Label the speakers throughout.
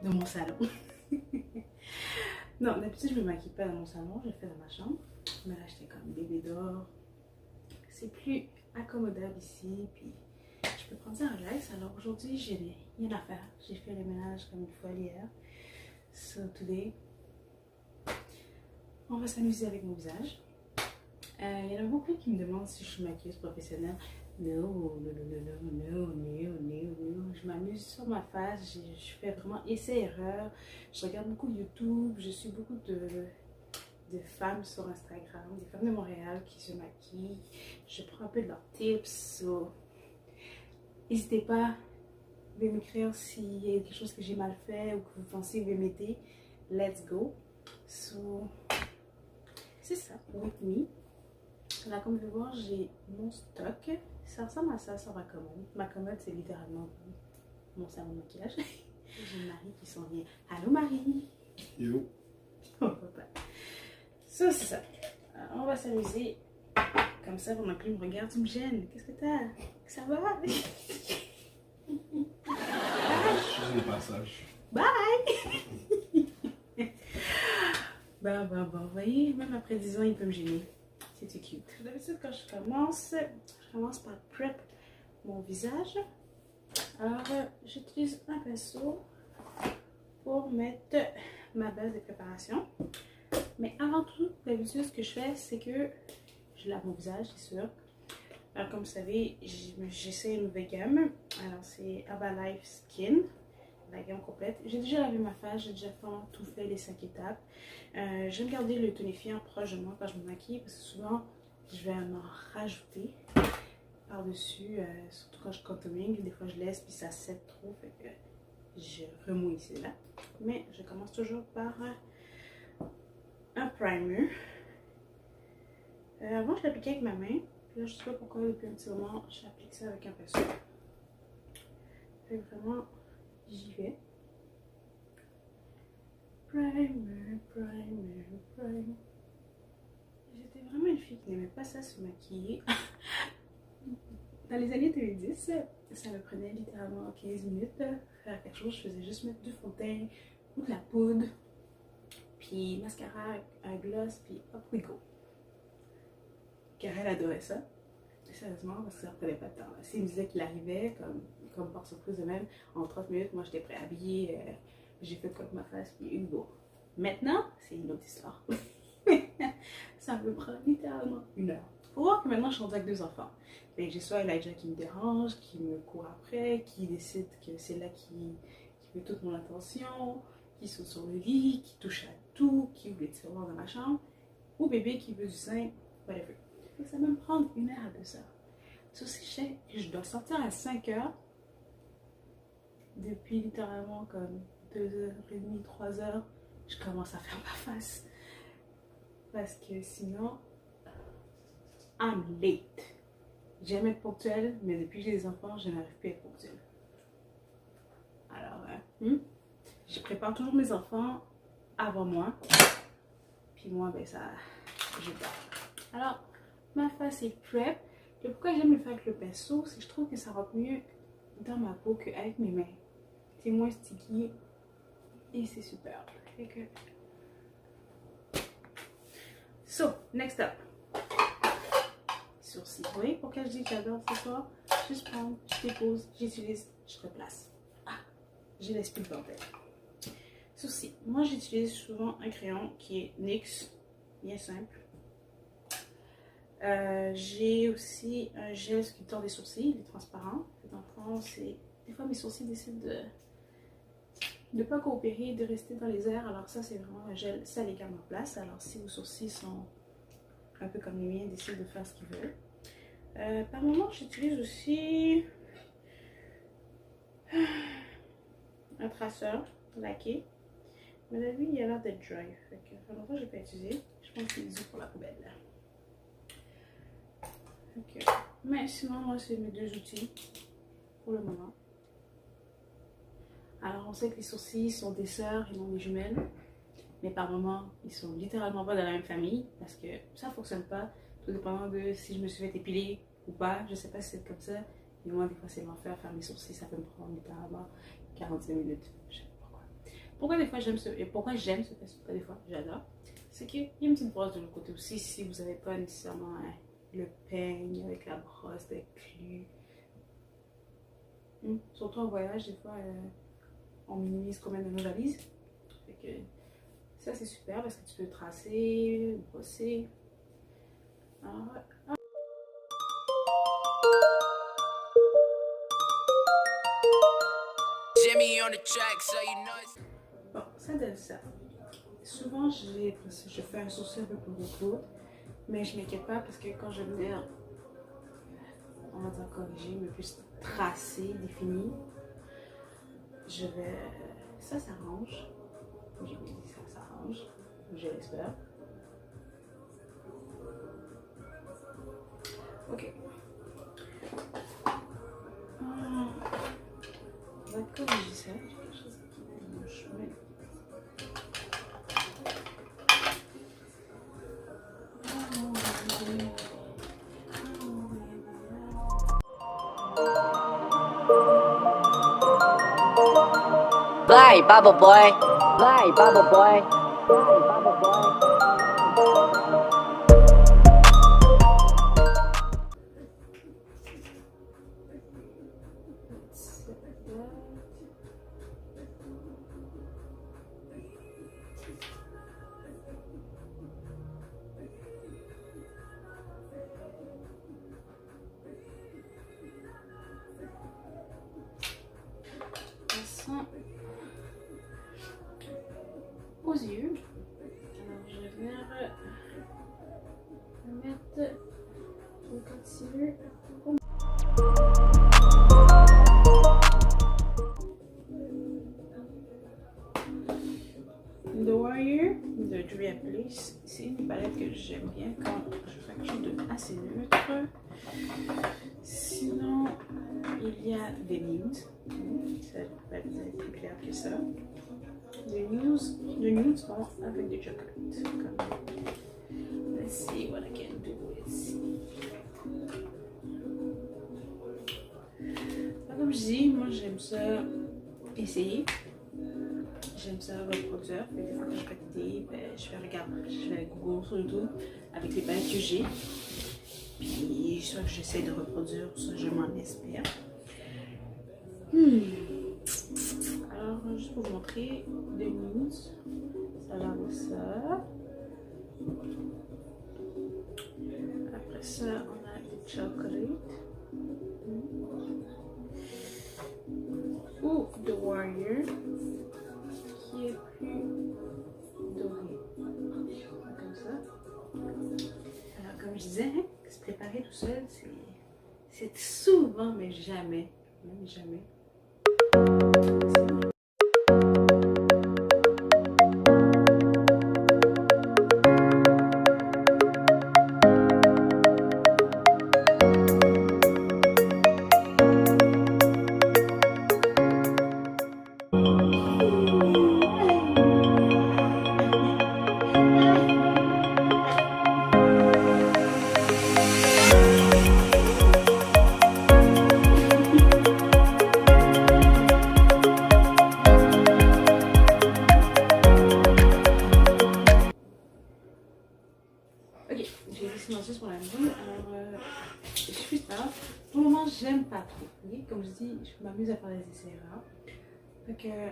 Speaker 1: de mon salon. Non, d'habitude, je me maquille pas dans mon salon, je le fais dans ma chambre. Mais là, j'étais comme bébé dehors. C'est plus accommodable ici, puis je peux prendre ça relax. Alors aujourd'hui, j'ai rien à faire. J'ai fait le ménage comme une folle hier. So today, on va s'amuser avec mon visage. Il y en a beaucoup qui me demandent si je suis maquilleuse professionnelle. Non. Je m'amuse sur ma face. Je fais vraiment essai-erreur. Je regarde beaucoup YouTube. Je suis beaucoup de femmes sur Instagram, des femmes de Montréal qui se maquillent. Je prends un peu de leurs tips. So, n'hésitez pas de m'écrire s'il y a quelque chose que j'ai mal fait ou que vous pensez que vous m'aider. Let's go. So, c'est ça, with me. Là, comme vous pouvez voir, j'ai mon stock. Ça ressemble à ça sur ma commode. Ma commode, c'est littéralement mon salon de maquillage. J'ai Marie qui s'en vient. Allô Marie!
Speaker 2: Yo!
Speaker 1: Oh papa! Ça, c'est ça. Alors, on va s'amuser comme ça pendant que lui me regarde. Tu me gênes. Qu'est-ce que t'as? Ça va?
Speaker 2: Juste des passages.
Speaker 1: Bye! Bon, vous voyez, même après 10 ans, il peut me gêner. C'est cute. D'habitude, quand je commence par prep mon visage. Alors, j'utilise un pinceau pour mettre ma base de préparation. Mais avant tout, d'habitude, ce que je fais, c'est que je lave mon visage, c'est sûr. Alors, comme vous savez, j'essaie une nouvelle gamme. Alors, c'est Herbalife Skin, la gamme complète. J'ai déjà lavé ma face, j'ai déjà tout fait, les 5 étapes. J'aime garder le tonifiant proche de moi quand je me maquille parce que souvent, je vais en rajouter par-dessus, surtout quand je contouring. Des fois, je laisse puis ça sèche trop, fait que je remouille ici et là. Mais je commence toujours par un primer. Avant, je l'appliquais avec ma main. Puis là, je sais pas pourquoi, depuis un petit moment, j'applique ça avec un pinceau. Fait que vraiment, j'y vais. Primer. J'étais vraiment une fille qui n'aimait pas ça se maquiller. Dans les années 2010, ça me prenait littéralement 15 minutes faire quelque chose. Je faisais juste mettre du fond de teint ou de la poudre, puis mascara, un gloss, puis hop, we go. Karel adorait ça. Sérieusement, parce que ça ne prenait pas de temps. S'il me disait qu'il arrivait, comme par surprise de même, en 30 minutes, moi j'étais préhabillée, j'ai fait comme ma face, puis une go. Maintenant, c'est une autre histoire. Ça me prend littéralement 1 heure. Faut voir que maintenant je suis rendue avec 2 enfants. Fait que j'ai soit Elijah qui me dérange, qui me court après, qui décide que c'est là qui veut toute mon attention, qui saute sur le lit, qui touche à tout, qui ouvre les tiroirs dans ma chambre, ou bébé qui veut du sein, whatever. Ça va me prendre 1 heure à 2 heures. Ça aussi, je sais que je dois sortir à 5 heures. Depuis littéralement comme 2h30, 3 heures, je commence à faire ma face. Parce que sinon, I'm late. J'aime être ponctuelle, mais depuis que j'ai des enfants, je n'arrive plus à être ponctuelle. Alors, je prépare toujours mes enfants avant moi. Puis moi, ben ça, je pars. Alors, ma face est prep. Et pourquoi j'aime le faire avec le pinceau, c'est que je trouve que ça rentre mieux dans ma peau qu'avec mes mains. C'est moins sticky et c'est super. Fait que... So, next up. Sourcils. Vous voyez pourquoi je dis que j'adore ce soir? Juste prendre, je dépose, j'utilise, je replace. Ah, j'ai l'esprit de bordel. Sourcils. Moi, j'utilise souvent un crayon qui est NYX, bien simple. J'ai aussi un gel sculpteur des sourcils, il est transparent. Dans le fond, c'est... Des fois, mes sourcils décident de ne pas coopérer, de rester dans les airs. Alors ça, c'est vraiment un gel, ça les garde en place. Alors si vos sourcils sont un peu comme les miens, décident de faire ce qu'ils veulent. Par moment, j'utilise aussi un traceur laqué. Mais lui, il a l'air d'être dry. Fait que ça fait longtemps que je n'ai pas utilisé. Je pense qu'il est dû pour la poubelle. Okay. Mais sinon, moi, c'est mes 2 outils pour le moment. Alors, on sait que les sourcils sont des sœurs et non des jumelles. Mais par moments, ils sont littéralement pas dans la même famille parce que ça fonctionne pas. Tout dépendant de si je me suis fait épiler ou pas. Je sais pas si c'est comme ça. Mais moi, des fois, c'est l'enfer faire mes sourcils. Ça peut me prendre littéralement 45 minutes. Je sais pas pourquoi. Pourquoi des fois j'aime ce... Et pourquoi j'aime ce pinceau, pas des fois, j'adore. C'est qu'il y a une petite brosse de l'autre côté aussi, si vous n'avez pas nécessairement le peigne avec la brosse, avec clous. Surtout en voyage, des fois, on minimise quand même nos valises. Fait que ça, c'est super parce que tu peux tracer, brosser. Bon, ça donne ça. Souvent, je fais un sourcil un peu plus gros, mais je m'inquiète pas parce que quand je vais venir, on va dire corriger, mais plus tracer, définir, je vais... Ça s'arrange. J'ai bien dit ça s'arrange. Je l'espère. Ok. On va corriger ça. J'ai quelque chose qui est dans mon chemin.
Speaker 3: Bye, Bubble Boy. Bye, Bubble Boy. Bye, Bubble Boy.
Speaker 1: Aux yeux. Alors je vais venir mettre le concealer. The Warrior de Julia Bliss. C'est une palette que j'aime bien quand je fais quelque chose de assez neutre. Sinon, il y a des nudes. Ça va être plus clair que ça. Des nudes sont avec des chocolates. Let's see what I can do with. Comme je dis, moi j'aime ça essayer. J'aime ça reproduire. Des fois quand je fais des idées, je vais regarder, je vais Google sur YouTube avec les palettes que j'ai. Puis soit que j'essaie de reproduire, soit je m'en inspire. Alors, juste pour vous montrer des nudes, ça va avec ça. Après ça, on a des chocolates. Ou The Warrior, qui est plus doré. Comme ça. Alors, comme je disais, se préparer tout seul, c'est souvent, mais jamais, même jamais. Ok, j'ai laissé lancer sur la maison. Alors, je suis tard. Pour le moment, j'aime pas trop. Okay? Comme je dis, je m'amuse à faire des essais rares. Fait que,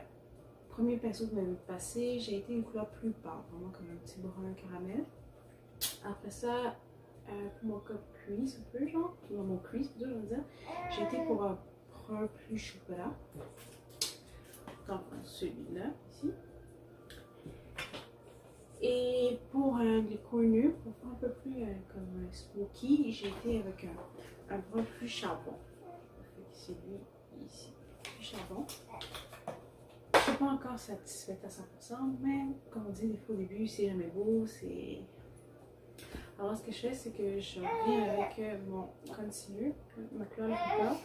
Speaker 1: premier pinceau que m'avait passé, j'ai été une couleur plus pâle, vraiment comme un petit brun caramel. Après ça, pour mon cas crease un peu, genre, dans mon crease, plutôt, je veux dire, j'ai été pour un brun plus chocolat. Donc, celui-là, ici. Et pour les corners, pour faire un peu plus comme smoky, j'ai été avec un brun plus charbon. C'est lui ici, plus charbon. Je ne suis pas encore satisfaite à 100%, mais comme on dit des fois au début, c'est jamais beau, c'est... Alors ce que je fais, c'est que je reviens avec mon concealer, ma couleur la plus pâle.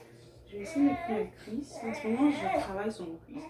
Speaker 1: Je vais essayer de faire le crease. En ce moment, je travaille sur mon crease.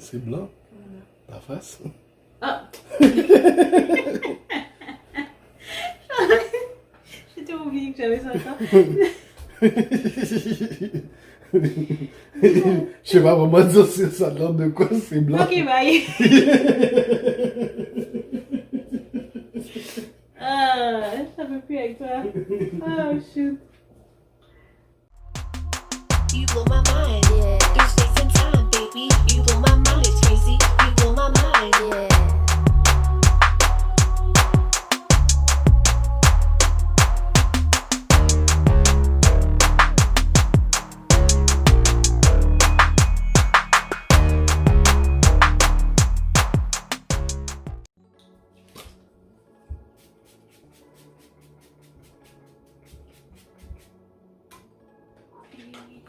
Speaker 2: c'est blanc.
Speaker 1: Voilà.
Speaker 2: Ta face.
Speaker 1: Ah! J'étais oublié que j'avais ça encore.
Speaker 2: Je sais pas vraiment dire si ça a l'air de quoi, c'est blanc.
Speaker 1: Ok, bye! Ah, ça peut plus avec toi. Oh, shoot.
Speaker 4: You blow my mind, yeah. Through space and time, baby. You blow my mind, it's crazy. You blow my mind, yeah.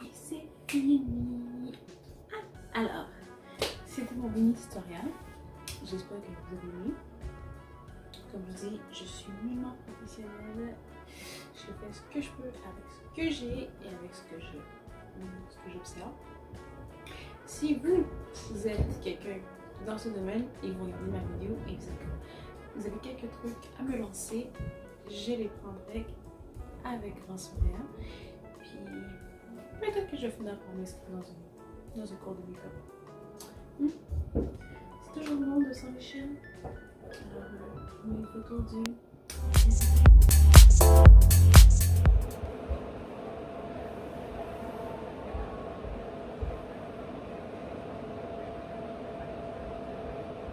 Speaker 1: Et c'est fini. Alors, c'était mon mini tutoriel. J'espère que vous avez aimé. Comme je dis, je suis nullement professionnelle. Je fais ce que je peux avec ce que j'ai et avec ce que j'observe. Si vous êtes quelqu'un dans ce domaine et vous regardez ma vidéo et vous avez quelques trucs à me lancer, je les prendrai avec grand sourire. Puis peut-être que je finirai par m'inscrire dans un cours de make-up. C'est toujours bon de s'enrichir. Alors, je mets une photo du...